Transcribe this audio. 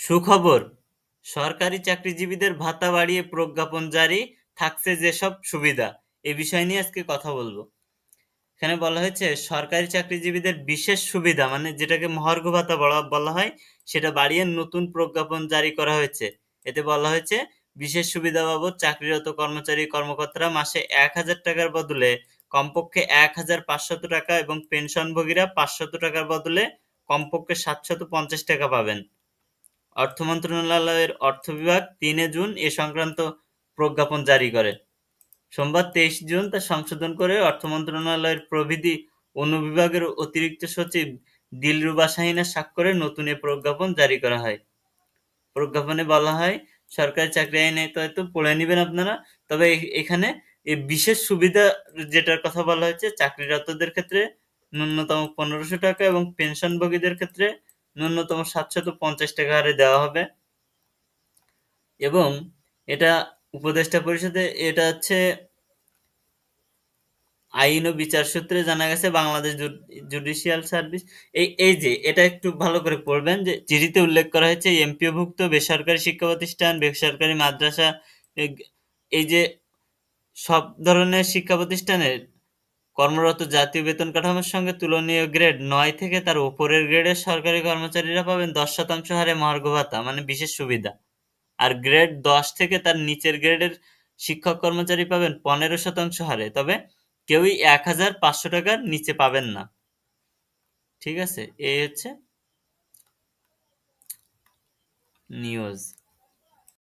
সুখবর, সরকারি চাকরিজীবীদের ভাতা বাড়িয়ে প্রজ্ঞাপন জারি, থাকছে যেসব সুবিধা, এ বিষয় নিয়ে আজকে কথা বলবো। এখানে বলা হয়েছে সরকারি চাকরিজীবীদের বিশেষ সুবিধা মানে যেটাকে মহার্ঘ ভাতা বলা হয় সেটা বাড়িয়ে নতুন প্রজ্ঞাপন জারি করা হয়েছে। এতে বলা হয়েছে বিশেষ সুবিধা বাবদ চাকরিরত কর্মচারী কর্মকর্তারা মাসে 1,000 টাকার বদলে কমপক্ষে 1,500 টাকা এবং পেনশনভোগীরা 500 টাকার বদলে কমপক্ষে 750 টাকা পাবেন। অর্থ মন্ত্রণালয়ের অর্থ বিভাগ 3 জুন এ সংক্রান্ত প্রজ্ঞাপন জারি করে। সোমবার 23 জুন তা সংশোধন করে অর্থ মন্ত্রণালয়ের প্রবিধি অনুবিভাগের অতিরিক্ত সচিব দিলরুবা শাহিনের স্বাক্ষরে নতুন এ প্রজ্ঞাপন জারি করা হয়। প্রজ্ঞাপনে বলা হয়, সরকারি চাকরি আইনে তো পড়ে নেবেন আপনারা, তবে এখানে এই বিশেষ সুবিধা যেটার কথা বলা হয়েছে চাকরিরতদের ক্ষেত্রে ন্যূনতম 1500 টাকা এবং পেনশনভোগীদের ক্ষেত্রে ন্যূনতম 750 টাকা হারে দেওয়া হবে। এবং এটা উপদেষ্টা পরিষদে এটা হচ্ছে আইন ও বিচার সূত্রে জানা গেছে বাংলাদেশ জুডিশিয়াল সার্ভিস। এই যে এটা একটু ভালো করে পড়বেন যে চিঠিতে উল্লেখ করা হয়েছে এমপিওভুক্ত বেসরকারি শিক্ষা প্রতিষ্ঠান, বেসরকারি মাদ্রাসা, এই যে সব ধরনের শিক্ষা প্রতিষ্ঠানের কর্মরত জাতীয় বেতন কাঠামোর সঙ্গে তুলনীয় গ্রেড 9 থেকে তার উপরের গ্রেডের সরকারি কর্মচারীরা পাবেন 10% হারে মহার্ঘ ভাতা মানে বিশেষ সুবিধা। আর গ্রেড 10 থেকে তার নিচের গ্রেডের শিক্ষক কর্মচারী পাবেন 15% হারে, তবে কেউই 1,500 টাকার নিচে পাবেন না। ঠিক আছে, এই হচ্ছে নিউজ।